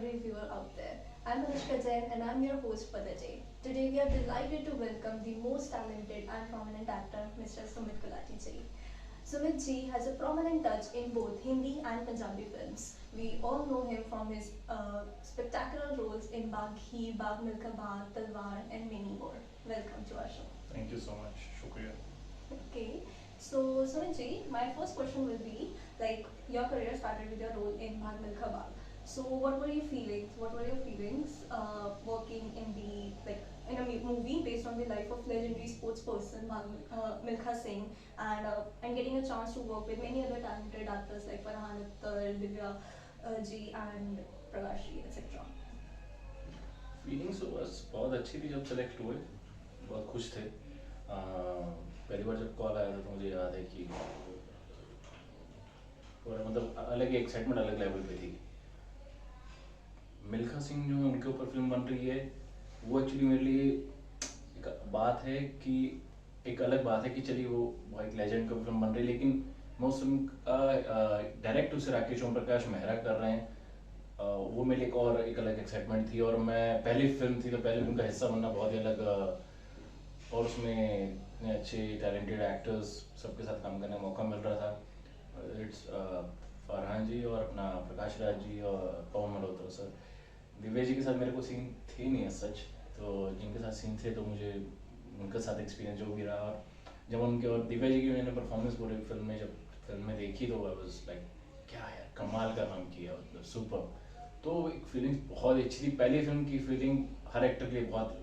every viewer out there. I'm Anushka Jain and I'm your host for the day. Today we are delighted to welcome the most talented and prominent actor, Mr. Sumit Gulati ji. Sumit ji has a prominent touch in both Hindi and Punjabi films. We all know him from his spectacular roles in Baghi, Bag Milkha Bag, Talwar and many more. Welcome to our show. Thank you so much. Shukriya. Okay, so Sunji, my first question will be like your career started with your role in Bhag Milkha Bhag. So what were your feelings? What were your feelings working in the like in a movie based on the life of legendary sports person Milkha Singh and getting a chance to work with many other talented actors like Farhan Akhtar, Divya ji and Prakash ji, etc. Feelings तो बस बहुत अच्छी थी जब select हुए, बहुत खुश थे। पहली बार जब कॉल आया था तो मुझे याद है कि मतलब अलग ही एक्साइटमेंट अलग लेवल पे थी। मिल्खा सिंह जो है उनके ऊपर फिल्म बन रही है, वो एक्चुअली मेरे लिए एक बात है कि एक अलग बात है कि चलिए वो एक लेजेंड का फिल्म बन रही है, लेकिन मैं उस फिल्म का डायरेक्ट उसे राकेश ओम प्रकाश मेहरा कर रहे हैं, वो मेरे लिए एक और एक अलग एक्साइटमेंट थी। और मैं पहली फिल्म थी तो पहली फिल्म का हिस्सा बनना बहुत ही अलग, और उसमें इतने अच्छे टैलेंटेड एक्टर्स सबके साथ काम करने का मौका मिल रहा था। इट्स फरहान जी और अपना प्रकाश राज जी और पवन मल्होत्रा सर। दिव्या जी के साथ मेरे को सीन थे नहीं सच, तो जिनके साथ सीन थे तो मुझे उनके साथ एक्सपीरियंस जो भी रहा। और जब उनके और दिव्या जी की मैंने परफॉर्मेंस पूरी फिल्म में जब फिल्म में देखी तो आई वाज लाइक क्या यार कमाल का काम किया, मतलब सुपर। तो एक फीलिंग बहुत अच्छी थी। पहली फिल्म की फीलिंग हर एक्टर के लिए बहुत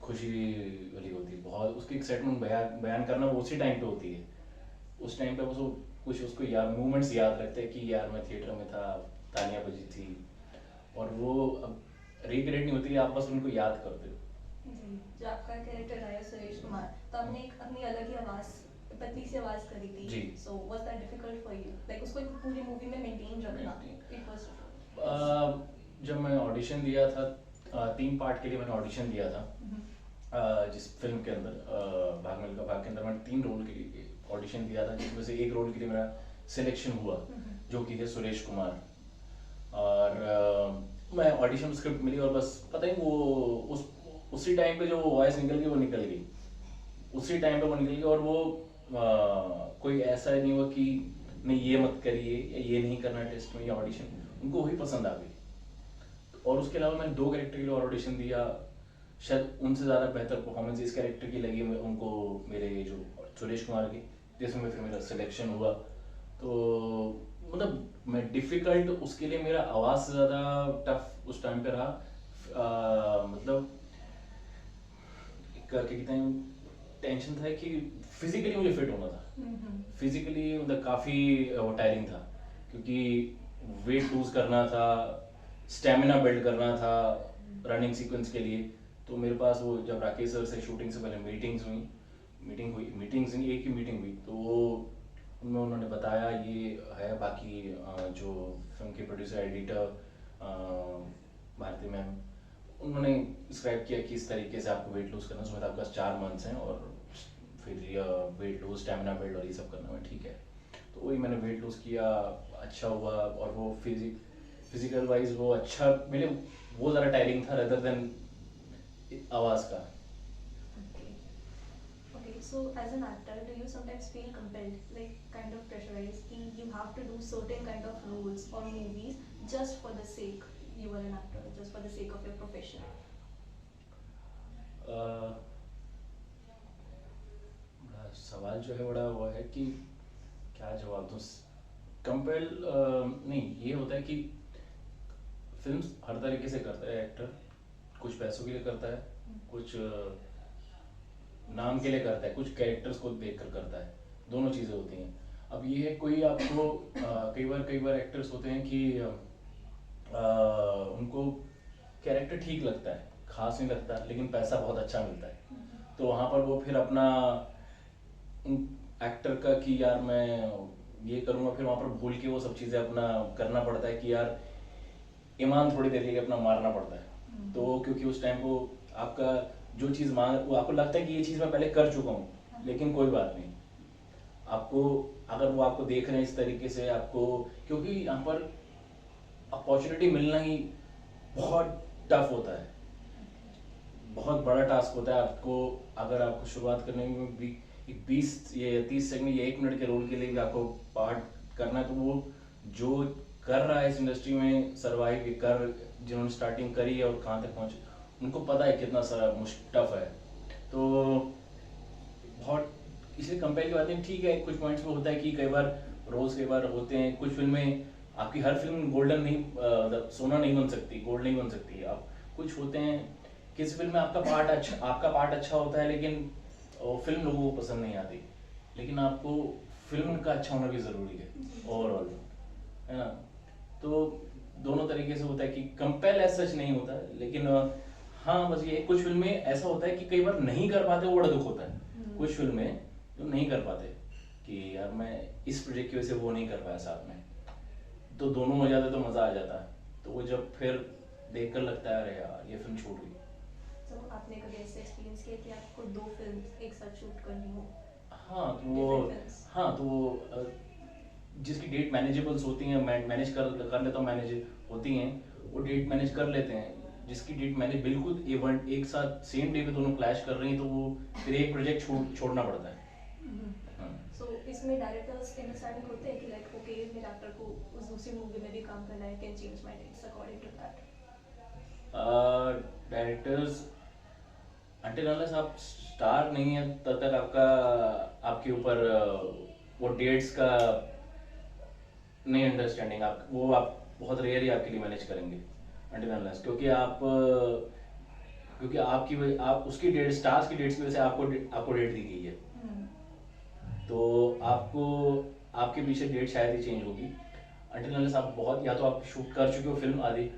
खुशी वाली होती है, बहुत उसकी एक्साइटमेंट बयान करना वो उसी टाइम पे होती है। उस टाइम पे वो कुछ उसको याद मूवमेंट्स याद रखते हैं कि यार मैं थिएटर में था, तालियां बजी थी, और वो अब रिक्रिएट नहीं होती, आप बस उनको याद करते हो। जी, जो आपका कैरेक्टर है सुरेश कुमार, तो आपने एक अपनी अलग ही आवाज पतली सी आवाज करी थी। जी। So was that difficult for you like उसको एक पूरी मूवी में मेंटेन रखना? इट वाज जब मैं ऑडिशन दिया था, 3 पार्ट के लिए मैंने ऑडिशन दिया था। जिस फिल्म के अंदर भाग मिल्खा भाग के अंदर मैंने 3 रोल के लिए ऑडिशन दिया था, जिसमें से एक रोल के लिए मेरा सिलेक्शन हुआ, जो कि थे सुरेश कुमार। और मैं ऑडिशन स्क्रिप्ट मिली और बस पता ही वो उसी टाइम पे जो वॉइस निकल गई वो निकल गई, उसी टाइम पे वो निकल गई। और वो कोई ऐसा नहीं हुआ कि नहीं ये मत करिए या ये नहीं करना टेस्ट में या ऑडिशन, उनको वही पसंद आ गई। और उसके अलावा मैंने 2 कैरेक्टर के लिए और ऑडिशन दिया, शायद उनसे ज़्यादा बेहतर परफॉर्मेंस इस कैरेक्टर की लगी उनको, मेरे जो सुरेश कुमार की, जिसमें फिर मेरा सिलेक्शन हुआ। तो मतलब मैं डिफ़िकल्ट उसके लिए मेरा आवाज़ से ज़्यादा टफ उस टाइम पे रहा। मतलब क्या कहते हैं, टेंशन था कि फिजिकली मुझे फिट होना था। फिजिकली मतलब काफ़ी टायरिंग था, क्योंकि वेट लूज करना था, स्टेमिना बिल्ड करना था रनिंग सीक्वेंस के लिए। तो मेरे पास वो जब राकेश सर से शूटिंग से पहले मीटिंग्स एक ही मीटिंग हुई, तो वो उनमें उन्होंने बताया ये है। बाकी जो फिल्म के प्रोड्यूसर एडिटर भारती मैम, उन्होंने डिस्क्राइब किया कि इस तरीके से आपको वेट लूज करना है, उसमें आपके पास 4 मंथ्स हैं और फिर वेट लूज स्टेमिना बिल्ड और ये सब करना है। ठीक है, तो वही मैंने वेट लूज किया, अच्छा हुआ। और वो फिजिकल वाइज वो अच्छा मेरे, वो ज़्यादा टायरिंग था रेदर देन आवाज़ का। Okay, so as an actor, do you sometimes feel compelled, like kind of pressurized, that you have to do certain kind of roles or movies just for the sake you are an actor, just for the sake of your profession? सवाल जो है बड़ा वो है कि क्या जवाब दूँ। कंपेल नहीं, ये होता है कि फिल्म हर तरीके से करता है एक्टर, कुछ पैसों के लिए करता है, कुछ नाम के लिए करता है, कुछ कैरेक्टर्स को देखकर करता है, दोनों चीज़ें होती हैं। अब ये है कोई आपको कई बार एक्टर्स होते हैं कि उनको कैरेक्टर ठीक लगता है, खास नहीं लगता, लेकिन पैसा बहुत अच्छा मिलता है, तो वहाँ पर वो फिर अपना एक्टर का कि यार मैं ये करूँगा, फिर वहाँ पर भूल के वो सब चीज़ें अपना करना पड़ता है कि यार ईमान थोड़ी देर के लिए अपना मारना पड़ता है। तो क्योंकि उस टाइम को आपका जो चीज़ मांग, वो आपको लगता है कि ये चीज़ मैं पहले कर चुका हूँ, लेकिन कोई बात नहीं, आपको अगर वो आपको देख रहे हैं इस तरीके से, आपको क्योंकि यहाँ पर अपॉर्चुनिटी मिलना ही बहुत टफ होता है, बहुत बड़ा टास्क होता है आपको। अगर आपको शुरुआत करने में भी 20 या 30 सेकंड या 1 मिनट के रोल के लिए भी आपको पार्ट करना है, तो वो जो कर रहा है इस इंडस्ट्री में सर्वाइव कर, जिन्होंने स्टार्टिंग करी है और कहाँ तक पहुँचे, उनको पता है कितना सारा टफ है। तो बहुत इसलिए कंपेयर की बात नहीं, ठीक है कुछ पॉइंट्स में होता है कि कई बार रोल्स कई बार होते हैं, कुछ फिल्में आपकी हर फिल्म गोल्डन नहीं सोना नहीं बन सकती, गोल्ड नहीं बन सकती। आप कुछ होते हैं किसी फिल्म में आपका पार्ट अच्छा होता है लेकिन फिल्म लोगों को पसंद नहीं आती, लेकिन आपको फिल्म का अच्छा होना भी ज़रूरी है ओवरऑल, है ना। तो दोनों तरीके से होता है कि कंपेयर एज सच नहीं होता है, लेकिन हाँ बस ये कुछ फिल्में ऐसा होता है कि कई बार नहीं कर पाते, वो बड़ा दुख होता है। कुछ फिल्में जो नहीं कर पाते कि यार मैं इस प्रोजेक्ट की वजह से वो नहीं कर पाया साथ में, तो दोनों हो जाते तो मज़ा आ जाता है। तो वो जब फिर देख कर लगता है अरे यार ये फिल्म छूट गई। तो आपने कभी ऐसे एक्सपीरियंस किया कि आपको 2 फिल्म एक साथ शूट करनी हो? हाँ तो वो जिसकी डेट मैनेजेबल्स होती हैं, मैनेज कर लेता हूँ, मैनेज होती हैं, वो डेट मैनेज कर लेते हैं। जिसकी डेट मैंने बिल्कुल एक साथ सेम डे पे दोनों क्लैश कर रही हैं, तो वो फिर एक प्रोजेक्ट छोड़ना पड़ता है। सो इसमें डायरेक्टर्स अंडरस्टैंडिंग होते हैं कि लाइक ओके मेरे एक्टर को उस दूसरी मूवी में भी काम करना है, can change my dates according to that? Directors until unless आप स्टार नहीं है तब तक आपके ऊपर वो डेट्स का नहीं अंडरस्टैंडिंग, आप बहुत रेयर ही आपके लिए मैनेज करेंगे अंटिल अनलेस, क्योंकि आप उसकी डेट, स्टार्स की डेट्स की वजह से आपको डेट दी गई है। तो आपके पीछे डेट शायद ही चेंज होगी अंटिल अनलेस आप बहुत, या तो आप शूट कर चुके हो फिल्म आदि,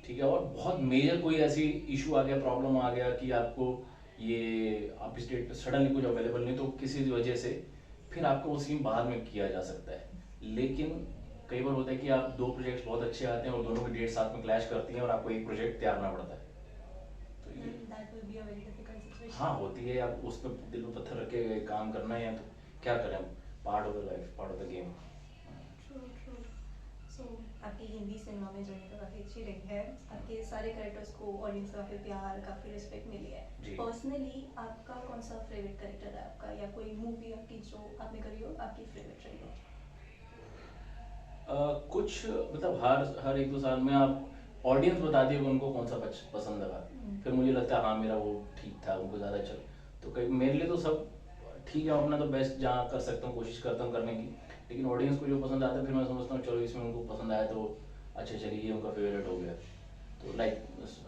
ठीक है, और बहुत मेजर कोई ऐसी इशू आ गया, प्रॉब्लम आ गया कि आपको आप इस डेट पे सडनली कुछ अवेलेबल नहीं, तो किसी वजह से फिर आपको वो सीन बाद में किया जा सकता है। लेकिन कई बार होता है कि आप 2 प्रोजेक्ट्स बहुत अच्छे आते हैं और दोनों की डेट साथ में क्लैश करती हैं और आपको एक प्रोजेक्ट तैयार करना पड़ता है। तो ये that will be a very difficult situation. हाँ होती है, आप उस पर दिल पे पत्थर रख के काम करना है, तो क्या करें, part of the life, part of the game. True true. So आपकी हिंदी सिनेमा में जर्नी तो काफ़ी अच्छी रही है, आपके सारे कैरेक्टर्स को ऑडियंस काफ़ी प्यार, काफ़ी रिस्पेक्ट मिली है। जी। पर्सनली आपका कौन सा फेवरेट कैरेक्टर है आपका, या कोई मूवी आपकी जो आपने करी हो आपकी फेवरेट रही हो? कुछ मतलब हर 1-2 साल में आप ऑडियंस बताती है कि उनको कौन सा पसंद लगा, फिर मुझे लगता है हाँ मेरा वो ठीक था, उनको ज़्यादा चल, तो कई मेरे लिए तो सब ठीक है, अपना तो बेस्ट जहाँ कर सकता हूँ कोशिश करता हूँ करने की, लेकिन ऑडियंस को जो पसंद आता है फिर मैं समझता हूँ चलो इसमें उनको पसंद आया तो अच्छा चलिए ये उनका फेवरेट हो गया। तो लाइक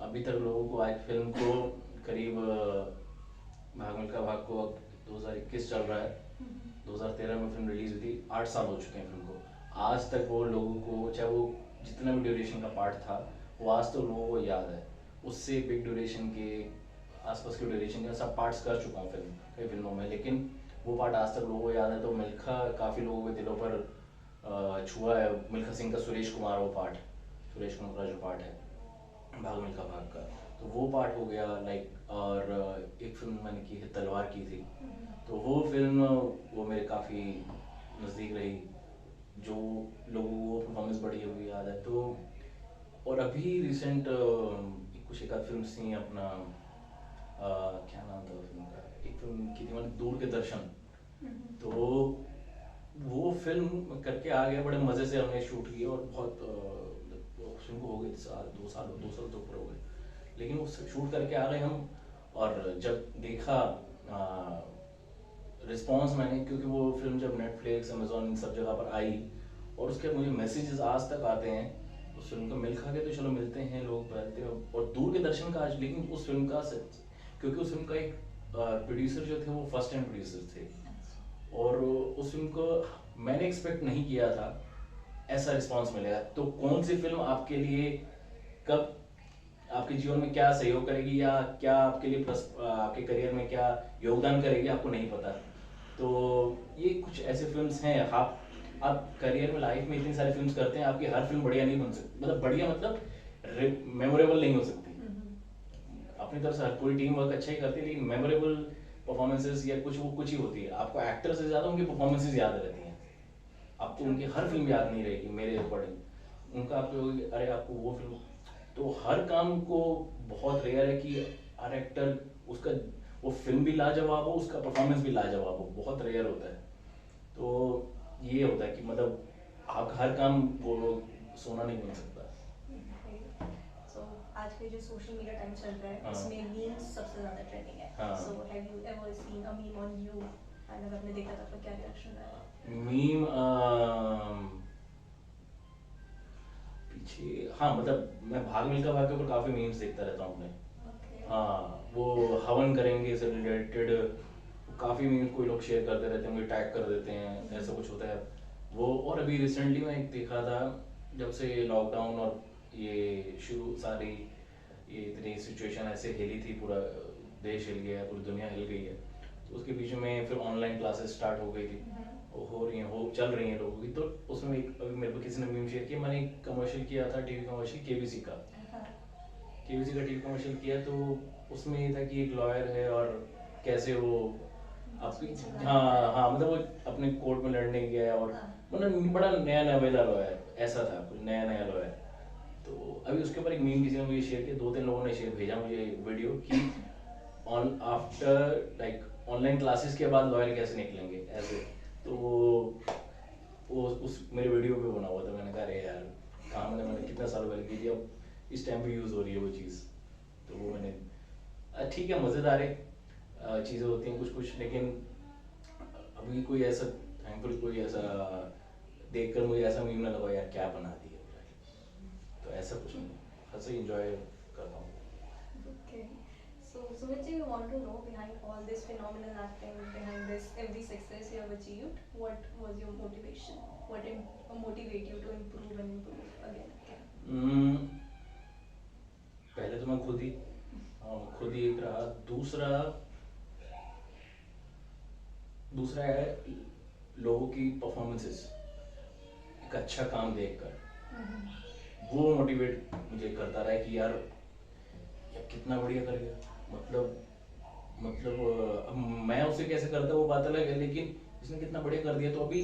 अभी तक लोगों को आज फिल्म को करीब भाग मिल्खा भाग को 2021 चल रहा है, 2013 में फिल्म रिलीज हुई थी, 8 साल हो चुके हैं फिल्म को। आज तक वो लोगों को, चाहे वो जितना भी ड्यूरेशन का पार्ट था, वो आज तक लोगों को याद है। उससे बिग ड्यूरेशन के आसपास के ड्यूरेशन के सब पार्ट्स कर चुका हूँ कई फिल्मों में, लेकिन वो पार्ट आज तक लोगों को याद है। तो मिल्खा काफ़ी लोगों के दिलों पर छुआ है। मिल्खा सिंह का सुरेश कुमार का जो पार्ट है भाग मिल्खा भाग का, तो वो पार्ट हो गया लाइक। और एक फिल्म मैंने की है तलवार की थी, तो वो फिल्म वो मेरे काफ़ी नज़दीक रही, जो लोगों को परफॉर्मेंस बड़ी हुई याद है। तो और अभी रिसेंट कुछ एक आध फिल्म थी अपना क्या नाम था फिल्म का, एक फिल्म की थी मैंने दूर के दर्शन, तो वो फिल्म करके आ गया, बड़े मज़े से हमने शूट किया और बहुत फिल्म को हो गए 2 साल तो ऊपर हो गए, लेकिन वो शूट करके आ गए हम। और जब देखा रिस्पॉन्स मैंने, क्योंकि वो फिल्म जब नेटफ्लिक्स अमेजोन इन सब जगह पर आई और उसके मुझे मैसेजेस आज तक आते हैं उस फिल्म का, मिल्खा के तो चलो मिलते हैं लोग पहलते हैं, और दूर के दर्शन का आज, लेकिन उस फिल्म का क्योंकि उस फिल्म का एक प्रोड्यूसर जो थे वो फर्स्ट टाइम प्रोड्यूसर थे, और उस फिल्म को मैंने एक्सपेक्ट नहीं किया था ऐसा रिस्पॉन्स मिलेगा। तो कौन सी फिल्म आपके लिए कब आपके जीवन में क्या सहयोग करेगी या क्या आपके लिए प्लस आपके करियर में क्या योगदान करेगी आपको नहीं पता। तो ये कुछ ऐसे फिल्म्स हैं, आप करियर में लाइफ में इतनी सारी फिल्म्स करते हैं, आपकी हर फिल्म बढ़िया नहीं बन सकती, मतलब बढ़िया मतलब मेमोरेबल नहीं हो सकती। अपनी तरफ से हर पूरी टीम वर्क अच्छा ही करती है, लेकिन मेमोरेबल परफॉर्मेंसेस या कुछ ही होती है। आपको एक्टर से ज़्यादा उनकी परफॉर्मेंसेस याद रहती हैं, आपको उनकी हर फिल्म याद नहीं रहेगी मेरे अकॉर्डिंग। उनका आपको अरे आपको वो फिल्म तो हर काम को बहुत रेयर है कि हर एक्टर उसका वो फिल्म भी लाजवाब हो, उसका परफॉर्मेंस भी लाजवाब हो, बहुत रेयर होता है। तो ये होता है कि मतलब आप हर काम वो सोना नहीं बन सकता। सो आज के जो सोशल मीडिया टाइम चल रहा है हाँ। उसमें मीम्स सबसे ज़्यादा ट्रेंडिंग है। हाँ। So have you ever seen a meme on you and अगर आपने देखा था तो क्या रिएक्शन रहा है? मीम पीछे, हाँ मतलब मैं भाग मिल्खा भाग के ऊपर काफी मीम्स देखता रहता हूँ अपने। ओके। हाँ, वो हवन करेंगे से रिलेटेड काफी मीम्स कोई लोग शेयर करते रहते हैं, कोई टैग कर देते हैं, ऐसा कुछ होता है वो। और अभी रिसेंटली मैं एक देखा था, जब से लॉकडाउन और ये शुरू सारी ये इतनी सिचुएशन ऐसे हिली थी, पूरा देश हिल गया है, पूरी दुनिया हिल गई है, तो उसके बीच में फिर ऑनलाइन क्लासेस स्टार्ट हो गई थी, वो हो रही हैं, हो चल रही हैं लोगों की। तो उसमें एक अभी मेरे को किसी ने मीम शेयर किया, मैंने एक कमर्शियल किया था, टीवी कमर्शियल केबीसी का। केबीसी का टीवी कमर्शियल किया, तो उसमें ये था कि एक लॉयर है और कैसे वो आपकी, हाँ हाँ मतलब वो अपने कोर्ट में लड़ने गया है, और मतलब बड़ा नया नवेला लॉयर ऐसा था, कोई नया नया लॉयर। तो अभी उसके ऊपर एक मीम किसी ने मुझे शेयर किया, 2-3 लोगों ने शेयर भेजा मुझे वीडियो कि on after like online classes के बाद लॉयर कैसे निकलेंगे ऐसे। तो वो उस मेरे वीडियो पे बना हुआ था, मैंने कहा अरे यार कहाँ, मैंने कितना साल पहले की थी, अब इस टाइम पे यूज़ हो रही है वो चीज़। तो वो मैंने ठीक है, मज़ेदार है चीज़ें होती हैं कुछ कुछ, लेकिन अभी कोई ऐसा थैंकफुल कोई ऐसा देखकर मुझे ऐसा मीम ना लगा यार क्या बना दिया, तो ऐसा कुछ नहीं, हंस इंजॉय करता हूँ। Okay. So, Sumit, we want to know behind all this phenomenal acting, behind this every success you have achieved, what was your motivation? What motivate you to improve and improve again? पहले तो मैं खुद ही एक रहा, दूसरा दूसरा है लोगों की परफॉर्मेंसेस, एक अच्छा काम देखकर वो मोटिवेट मुझे करता रहा है कि यार कितना बढ़िया कर गया, अब मैं उसे कैसे करता वो बात अलग है, लेकिन इसने कितना बढ़िया कर दिया। तो अभी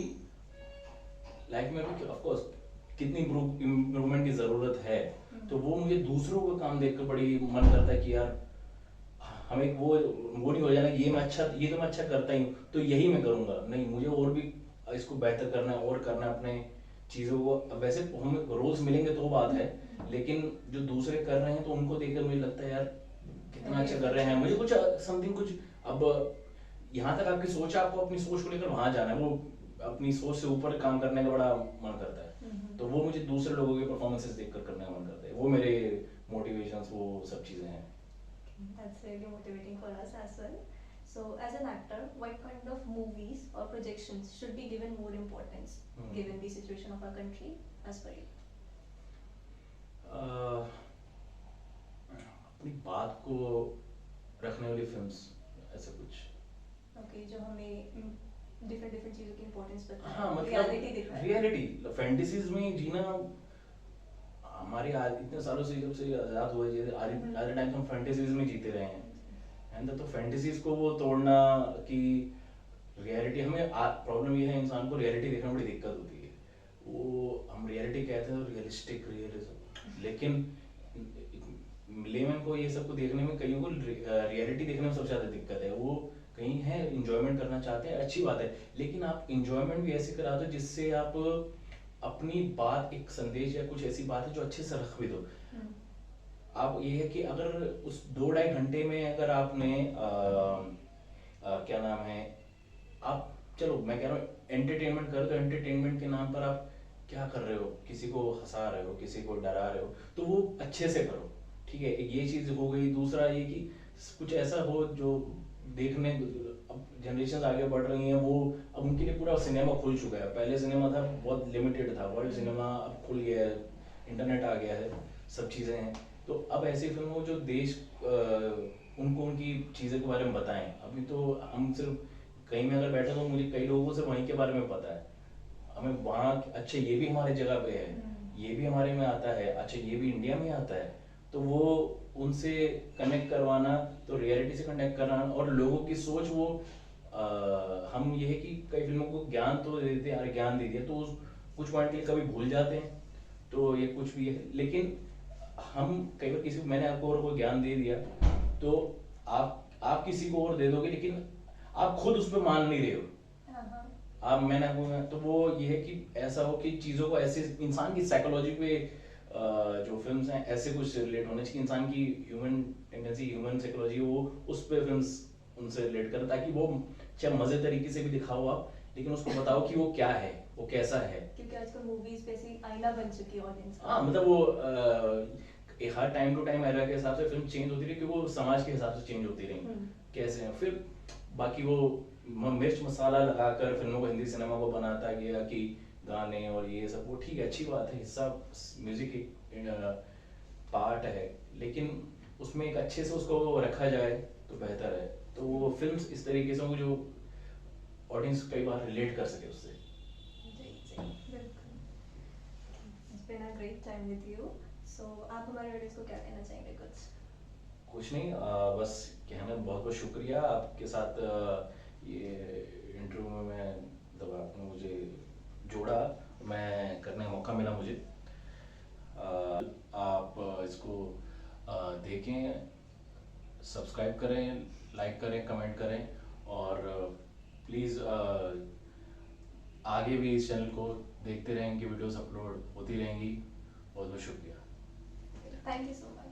लाइफ में भी ऑफ कोर्स कितनी इम्प्रूवमेंट की जरूरत है, तो वो मुझे दूसरों का काम देखकर बड़ी मन करता है कि यार हमें वो नहीं हो जाना कि ये तो मैं अच्छा करता ही हूँ तो यही मैं करूँगा, नहीं मुझे और भी इसको बेहतर करना है और करना है अपने चीज़ों को। वैसे हमें रोल्स मिलेंगे तो बात है, लेकिन जो दूसरे कर रहे हैं तो उनको देखकर मुझे लगता है यार कितना अच्छा कर रहे हैं, मुझे कुछ समथिंग कुछ। अब यहाँ तक आपकी सोच है, आपको अपनी सोच को लेकर वहां जाना है, वो अपनी सोच से ऊपर काम करने का बड़ा मन करता है। तो वो मुझे दूसरे लोगों के परफॉर्मेंसेस देखकर करने का मन करता है, वो मेरे मोटिवेशंस वो सब चीज़ें हैं। That's really motivating for us as well. So, as an actor, what kind of movies or projections should be given more importance given the situation of our country as per you? अपनी बात को रखने वाली films, ऐसा कुछ। Okay, जो हमें different चीजों की importance बताए, हाँ मतलब reality दिखाए। रियलिटी फैंटेसीज में जीना, हमारे आज इतने सालों से जब से आज़ाद हुए आज टाइम हम फैंटेसीज में जीते रहे हैं, एंड तो फैंटेसीज को वो तोड़ना कि रियलिटी, हमें प्रॉब्लम ये है इंसान को रियलिटी देखने में बड़ी दिक्कत होती है। वो हम रियलिटी कहते हैं रियलिस्टिक रियलिज्म, लेकिन लेमन को ये सब को देखने में, कईयों को रियलिटी देखने में सबसे ज़्यादा दिक्कत है। वो कहीं है इंजॉयमेंट करना चाहते हैं, अच्छी बात है, लेकिन आप इंजॉयमेंट भी ऐसे करा दो जिससे आप अपनी बात, एक संदेश या कुछ ऐसी बात है जो अच्छे से रख भी दो। आप ये है कि अगर उस 2-2.5 घंटे में अगर आपने क्या नाम है, आप चलो मैं कह रहा हूँ एंटरटेनमेंट करो, तो एंटरटेनमेंट के नाम पर आप क्या कर रहे हो, किसी को हंसा रहे हो, किसी को डरा रहे हो, तो वो अच्छे से करो, ठीक है, ये चीज़ हो गई। दूसरा ये कि कुछ ऐसा हो जो देखने, अब जनरेशन आगे बढ़ रही हैं, वो अब उनके लिए पूरा सिनेमा खुल चुका है। पहले सिनेमा था बहुत लिमिटेड था, वर्ल्ड सिनेमा अब खुल गया है, इंटरनेट आ गया है, सब चीज़ें हैं। तो अब ऐसी फिल्म हो जो देश उनको उनकी चीज़ों के बारे में बताएं। अभी तो हम सिर्फ कहीं में अगर बैठे तो मुझे कई लोगों से वहीं के बारे में पता है, हमें वहाँ अच्छा ये भी हमारे जगह पे है, ये भी हमारे में आता है, अच्छा ये भी इंडिया में आता है, तो वो उनसे कनेक्ट करवाना, तो रियलिटी से कनेक्ट कराना और लोगों की सोच वो हम ये है कि कई फिल्मों को ज्ञान तो दे देते हैं, अरे ज्ञान दे दिया तो कुछ पॉइंट के लिए कभी भूल जाते हैं, तो ये कुछ भी है। लेकिन हम कई बार किसी को, मैंने आपको और कोई ज्ञान दे दिया तो आप किसी को और दे दोगे, लेकिन आप खुद उस पर मान नहीं रहे हो। हाँ, आप, मैंने आपको, तो वो ये है कि ऐसा हो कि चीज़ों को ऐसे इंसान की साइकोलॉजी पे जो फिल्म्स हैं ऐसे कुछ रिलेट होने चाहिए, इंसान की ह्यूमन टेंडेंसी, ह्यूमन साइकोलॉजी, वो उस पे फिल्म्स उनसे रिलेट करें, ताकि वो चाहे मज़े तरीके से भी दिखाओ आप, लेकिन उसको बताओ कि वो क्या है, वो कैसा है। क्योंकि आजकल मूवीज पे ऐसी आईना बन चुकी है ऑडियंस का। हाँ, मतलब वो हर टाइम टू टाइम एरा के हिसाब से फिल्म चेंज होती रही, क्योंकि वो समाज के हिसाब से चेंज होती रही कैसे हैं। फिर बाकी वो मिर्च मसाला लगाकर फिल्मों को, हिंदी सिनेमा को बनाता गया कि गाने और ये सब, वो ठीक है, अच्छी बात है, हिस्सा, म्यूजिक एक पार्ट है, लेकिन उसमें एक अच्छे से उसको रखा जाए तो बेहतर है। तो वो फिल्म्स इस तरीके से हो जो ऑडियंस कई बार रिलेट कर सके उससे। It's been a great time with you. So आप हमारे ऑडियंस को क्या कहना चाहेंगे कुछ? कुछ नहीं, बस कहना बहुत बहुत शुक्रिया आपके साथ ये इंटरव्यू में मैं, मतलब आपने मुझे जोड़ा, मैं करने का मौका मिला मुझे। आप इसको देखें, सब्सक्राइब करें, लाइक करें, कमेंट करें, और प्लीज़ आगे भी इस चैनल को देखते रहें कि वीडियोस अपलोड होती रहेंगी। बहुत बहुत शुक्रिया। Thank you so much.